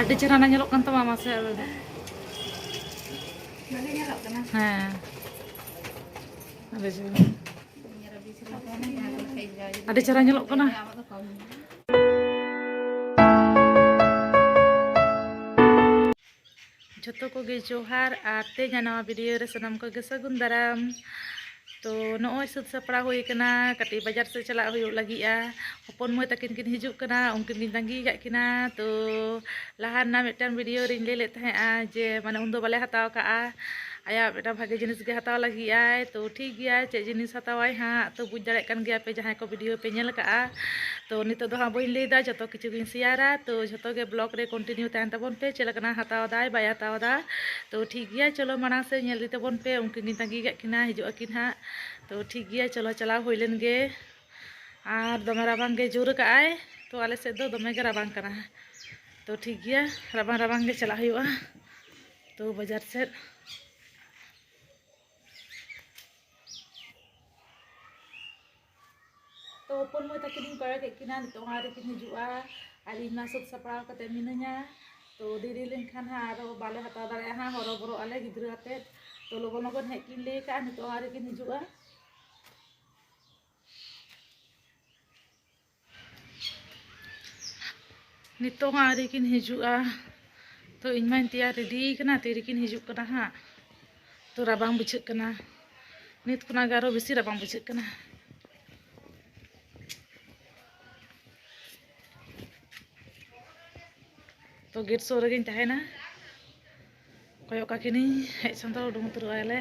Ada cara nyelok kan tama mas ya. Nah, ada cara. Ada cara nyelok kan? Joto ko ge johar ate nawa video re sanam ko ge sagun daram. तो नॉय सुद सपड़ा हुई कना कटी बाजार से चला हुई लगी हपन मई तकिन किन हिजुग कना उनकिन किन तंगी गया किना तो लहार ना मिटन वीडियो रिन ले लेते हैं जे माने उन दो बाले हताव का आया बेटा भागे जिनिस गे हताव लगी तो ठीक गया चे जिनिस हतावाई हाँ तो बुझ दाड़े कन गया पे जहाँ को वीडियो पे नेल का तो नितो दो हाँ बई लेदा जतो किछु गिन शेयरा तो जतो गे ब्लॉग रे कंटिन्यू तहन तबन पे चलकना हताव दाय बाय हताव दा तो ठीक गया चलो माना से नेल तबन पे उनकिन किन तंगी गया किना हिजुग अकिन हाँ तो ठीक गया चलो चला हुई लेन गे और दमे राबांग गे जोर का आए तो आले से दो दमे गे राबांग कना तो ठीक गया राबांग राबांग गे चला हुआ तो बाजार से तो अपन मई तकिन करा के किना तो हारे किन हिजुआ आली ना सब सपड़ा कते मिनanya तो दीदी लेन खान हा आरो बाले हता दारे हा हरो बरो आले गिद्रा ते तो लोगन लोगन हे किन ले का तो हारे किन हिजुआ नितो हारे किन हिजुआ तो इन माइन तैयार रेडी कना तेरी किन हिजुक कना हा तो राबांग बुझक कना नित कुना गारो बेसी राबांग बुझक कना तो गेट सो रगिन तहना कयो का किनी हेज संतो उडुम तुरवाले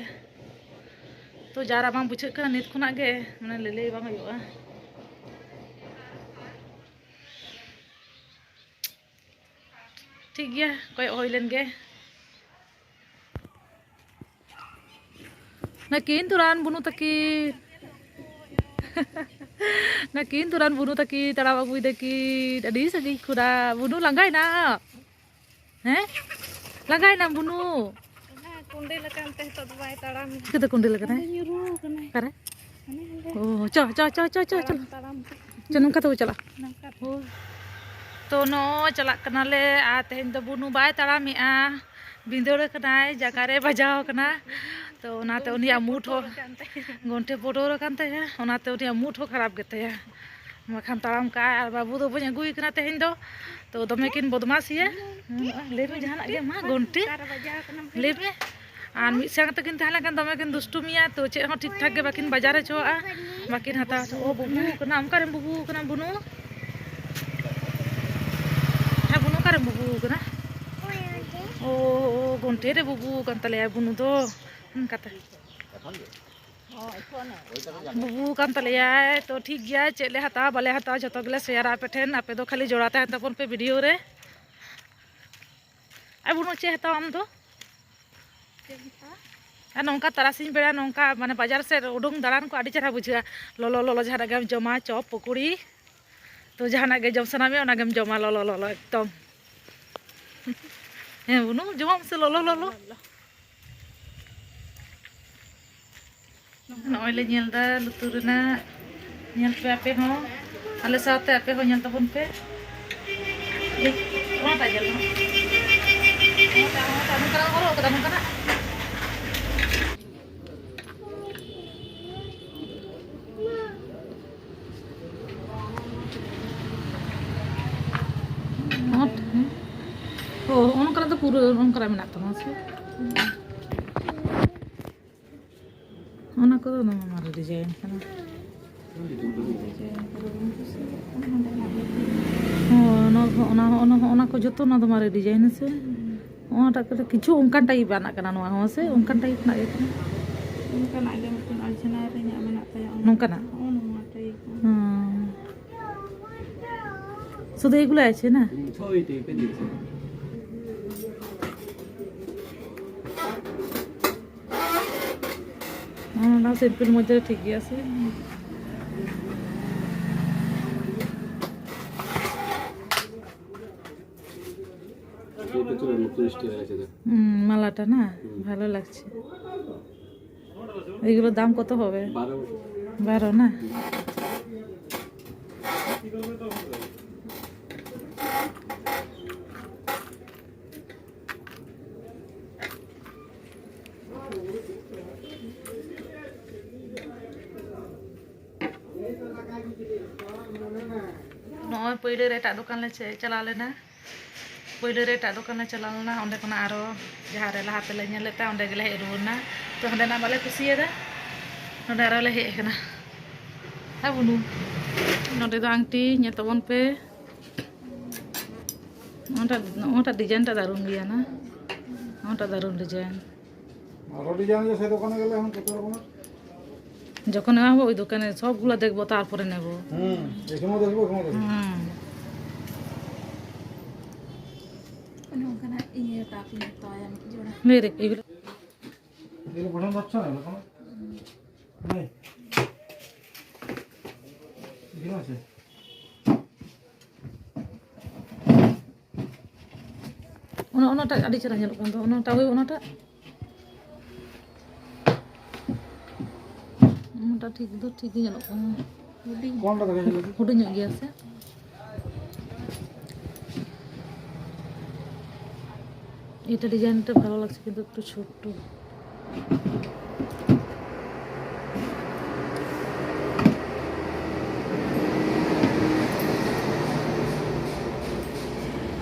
तो जारा बांग बुझक कना नित खुना गे माने लेले बांग हुआ ठीक गया कयो होई लेन गे नाकिन तुरान बुनु तकी नाकिन तुरान बुनु तकी तड़ा बाबू दकी अडी सगी खुदा बुनु लंगाई ना हैं लंगाई ना बुनु कुंडे लकान ते तो बाय तड़ाम किते कुंडे लकना न्यूरू कना करे ओ च च च च च चल चनम का तो चला ओ तो नो चला कना ले आ तेन तो बुनु बाय तड़ामी बिंदोरे कनाय जगारे बजाव कना तो ओनाते उनिया मूठ हो गोंठे पोटोर कानते है ओनाते उनिया मूठ हो खराब गेते है मखान तड़ाम का और बाबू दो बन अगुई कना तेन दो तो दमे किन बदमाशी है ले में जहां गे मा गोंठे ले में आन मिद संग तकिन तहले कन दमे किन दुष्टुमिया तो चे हो ठीक ठाक गे बाकिन बाजारे चोआ बाकिन हता ओ बुबू कना हम करे बुबू कना बुनु है बुनु करे बुबू कना ओ गोंठे रे बुबू कन तले बुनु दो कता बुबू कान तलिया तो ठीक गया चेले हता बाले हता जतो गले शेयर आपे ठेन आपे दो खाली जोड़ाते हैं तपन पे वीडियो रे आ बुनु चे हता हम दो आ नोंका तरासिन बेड़ा नोंका माने बाजार से उडुंग दाड़ान को आडी चेहरा बुझा लोलो लोलो जहां गेम जमा चॉप पकोड़ी तो जहां गे जम सना में ओना गेम जमा लोलो लोलो एकदम हे बुनु जम से लोलो लोलो नॉय ले नेलदा लुतुरना नेल पे आपे हो आले साथे आपे हो नेल तबन पे ले कोटा जल हो तानु करा करो कदा कना ओ उन करा तो पूरा उन करा में तमा से को ना हमारा डिजाइन है ना को जो तो ना हमारे डिजाइन से ओना टा किछु उनकान टाइप आना कना नोआ हो से उनकान टाइप ना एक उनकान आगे मतन अर्चना रे nya मेना ताया नोंकाना ओना टाइप हां শুধু এগুলো আছে না ছয় টাইপের দিছে না সিম্পল মধ্যে ঠিকই আছে মালাটা না ভালো লাগছে এগুলোর দাম কত হবে 12 না puyle re tak dukan le chala lena puyle re tak dukan le chala lena onde kona aro jaha re laha tele nyele ta onde gele ruuna to onde na bale kusieda onde aro le he kana ha bunu onde do angti nyetabon pe onta design ta darun dia na onta darun design আরো design আছে সেই দোকানে গেলে এখন কত রকমের যখন নেবো ওই দোকানে সবগুলো দেখবো তারপরে নেব এখানেও দেখবো এখানেও দেখবো এগুলো এগুলো পছন্দ হচ্ছে না এখন নেই এখানে আছে ওনাটা আদি চেরা ñelok kan to ওনাটা ওই ওনাটা ঠিক do ঠিক ñelok kan কোনটা দেখাইছিল কি হুডু ñok gya se এটা ডিজাইনটা ভালো লাগছে কিন্তু একটু ছোট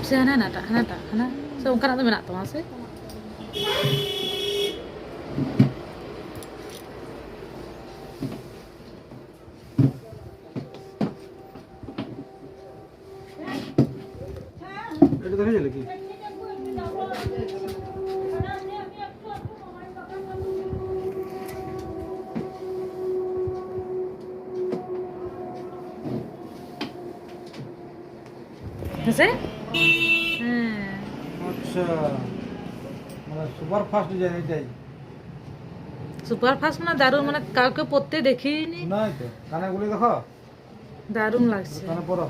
si hana so ungkana to menak to mase এটা দেখাইছিল কি আছে আচ্ছা মানে সুপার ফাস্ট ডিজাইন এটাই সুপার ফাস্ট না দারুন মানে কাউকে পড়তে দেখিনি নাই তো কানে গুলি দেখো দারুন লাগছে কানে পরো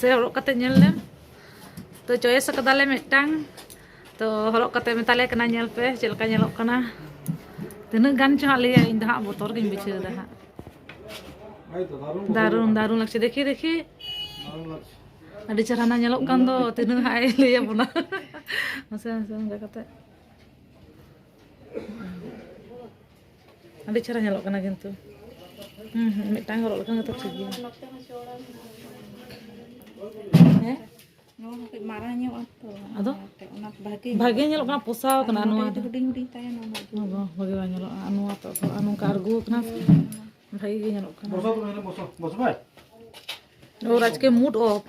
se horok kate nyel lem to choice kadale metang to horok kate metale kena nyel pe chel ka nyelok kana tinaag gan cho liya inda ha botor gin biche da ha এই তো দারুন darun লাগছে দেখি দারুন লাগছে adi cara na nyelok kan to tinaag hai liya puna masa enggak kate adi cara nyelok kana gitu metang horok kan kata segi marahnya apa? Ado? Bagi nyelok kana posaw kana anu ada. Huding-huding tayo na Bagi nyelok anu atau anu kargo kana. Bagi nyelok kana. বসো তুমি এখানে বসো বসো ভাই Oh, আজকে mood of.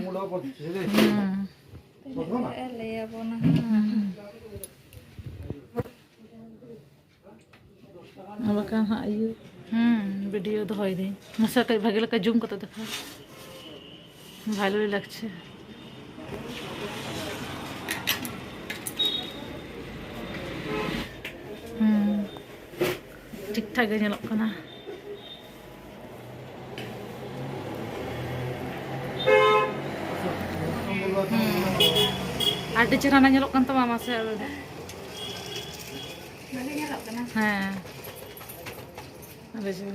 Mood of হচ্ছে রে বসো না leabo na. Abakan ha ayu. Video তো হয় নি। মশা কাই ভাগে লাগা জুম করতে দেখা। ভালোই লাগছে। ঠিকঠাক nyelok kana. Ada cara nyelok kan tuh mama saya. Mana nyelok kana? Hah. Ada cara.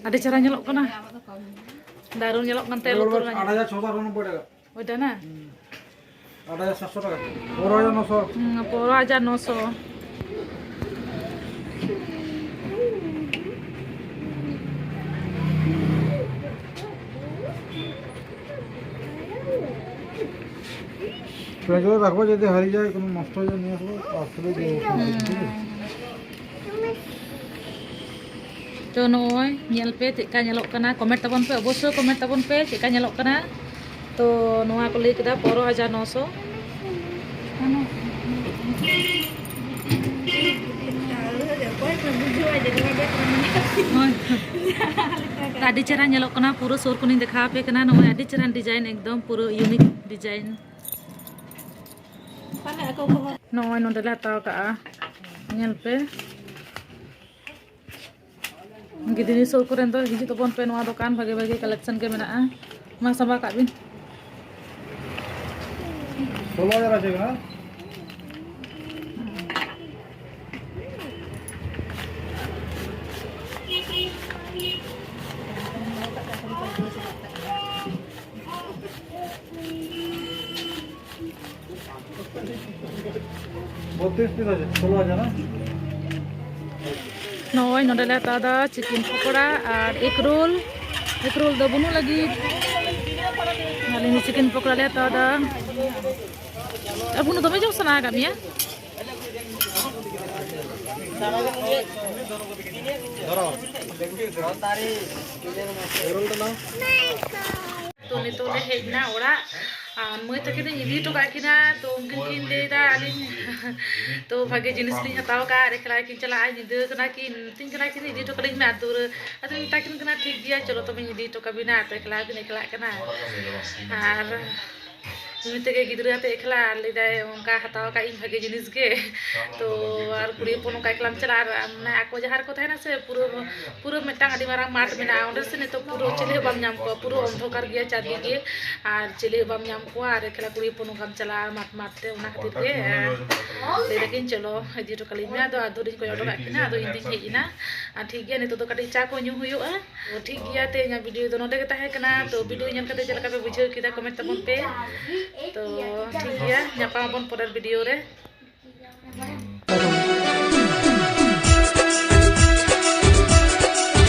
Ada cara nyelok kana. Darun nyelok kan telu tuh lah. 8690 টাকা Udah na? 8700 টাকা 4900 Poro aja 900. ফ্রেজে রাখবো যদি হারিয়ে যায় কোনো নষ্ট হয়ে যায় নিয়ে আসবো আসলে দিয়ে To noy nyel pe cheka nyelok kana comment tabon pe obosoi comment tabon pe cheka nyelok kana to noa ko lay kita poro aja 900 Ano? Adi cara nyelok kana puro sur kuning dekha pe kana noy adi cara design ekdom puro unique design Pana ako ko. noy nonde la taw ka nyel pe gidini sur kuren to hiji topon pe noa dokan bagi-bagi collection ke menaa ma sama kak bin 16000 আছে না 30 piece আছে 16,000 না Noy node le tada chicken pakora ar egg roll do bunu lagi. Kali ini chicken pakora le tada. Ar bunu dome jauh sana kami ya. तो नितो ले हेजना ओरा मैं तक इदी तो काकिना तो उनकिन किन देदा आलिन तो भागे जिनिस लिन हताव का रेखला किन चला आई निदे कना कि तिन कना कि इदी तो कलिन मा दूर अतो ताकिन कना ठीक दिया चलो तो मैं इदी तो कबिना तो एकला कना आर ᱱᱤᱛᱮ ᱜᱮ ᱜᱤᱫᱽᱨᱟᱹ ᱟᱛᱮ ᱮᱠᱞᱟ ᱞᱮᱫᱟᱭ ᱚᱱᱠᱟ ᱦᱟᱛᱟᱣ ᱠᱟᱜ ᱤᱧ ᱵᱷᱟᱜᱮ ᱡᱤᱱᱤᱥ ᱜᱮ ᱛᱚ ᱟᱨ ᱠᱩᱲᱤ ᱦᱚᱯᱚᱱ ᱚᱱᱠᱟ ᱮᱠᱞᱟᱢ ᱪᱟᱞᱟᱜᱼᱟ ᱟᱨ ᱢᱟᱱᱮ ᱟᱠᱚ ᱡᱟᱦᱟᱸ ᱨᱮᱠᱚ ᱛᱟᱦᱮᱱᱟ ᱥᱮ ᱯᱩᱨᱟᱹ ᱢᱤᱫᱴᱟᱝ ᱟᱹᱰᱤ ᱢᱟᱨᱟᱝ ᱢᱟᱴ ᱢᱮᱱᱟᱜᱼᱟ ᱚᱸᱰᱮ ᱥᱮ ᱱᱤᱛᱚᱜ ᱯᱩᱨᱟᱹ ᱪᱤᱞᱤ ᱦᱚᱸ ᱵᱟᱢ ᱧᱟᱢ ᱠᱚᱣᱟ ᱯᱩᱨᱟᱹ ᱚᱱᱫᱷᱚᱠᱟᱨ ᱜᱮᱭᱟ ᱪᱟᱨᱫᱤᱠᱮ ᱟᱨ ᱪᱤᱞᱤ ᱦᱚᱸ ᱵᱟᱢ ᱧᱟᱢ ᱠᱚᱣᱟ ᱟᱨ ᱮᱠᱞᱟ ᱠᱩᱲᱤ ᱦᱚᱯᱚᱱ ᱚᱱᱠᱟᱢ ᱪᱟᱞᱟᱜᱼᱟ ᱢᱟᱴ ᱛᱮ ᱚᱱᱟ ᱠᱷᱟᱹᱛᱤᱨ ᱜᱮ ᱞᱟᱹᱭ ᱫᱟᱠᱤᱱ ᱪᱚᱞᱚ ᱤᱫᱤ ᱦᱚᱴᱚ ᱠᱟᱹᱞᱤᱧ ᱢᱮ ᱟᱫᱚ ᱫᱩᱨᱤᱧ ᱠᱚᱭᱚᱜ ᱦᱚᱴᱚ ᱠᱟᱜ ᱠᱤᱱᱟ ᱟᱫᱚ ᱤᱧ ᱫᱩᱧ ᱦᱮᱡ ᱮᱱᱟ ᱟᱨ ᱴᱷᱤᱠ ᱜᱮᱭᱟ ᱱᱤᱛᱚᱜ ᱫᱚ ᱠᱟᱹᱴᱤᱡ ᱪᱟ ᱠᱚ ᱧᱩ ᱦᱩᱭᱩᱜᱼᱟ ᱴᱷᱤक ᱜᱮᱭᱟ ᱛᱮ ᱤᱧᱟᱹᱜ ᱵᱷᱤᱰᱤᱭᱳ ᱫᱚ ᱱᱚᱰᱮ ᱜᱮ ᱛᱟᱦᱮᱸ ᱠᱟᱱᱟ ᱛᱚ ᱵᱷᱤᱰᱤᱭᱳ ᱧᱮᱞ ᱠᱟᱛᱮ ᱪᱮᱫ ᱞᱮᱠᱟ ᱯᱮ ᱵᱩᱡᱷᱟᱹᱣ ᱠᱮᱫᱟ ᱠᱚᱢᱮᱱᱴ ᱛᱟᱵᱚᱱ ᱯᱮ तो ठीक है ᱧᱟᱯᱟᱢ ᱟᱵᱚᱱ ᱯᱚᱨᱮᱨ ᱵᱷᱤᱰᱤᱭᱳ ᱨᱮ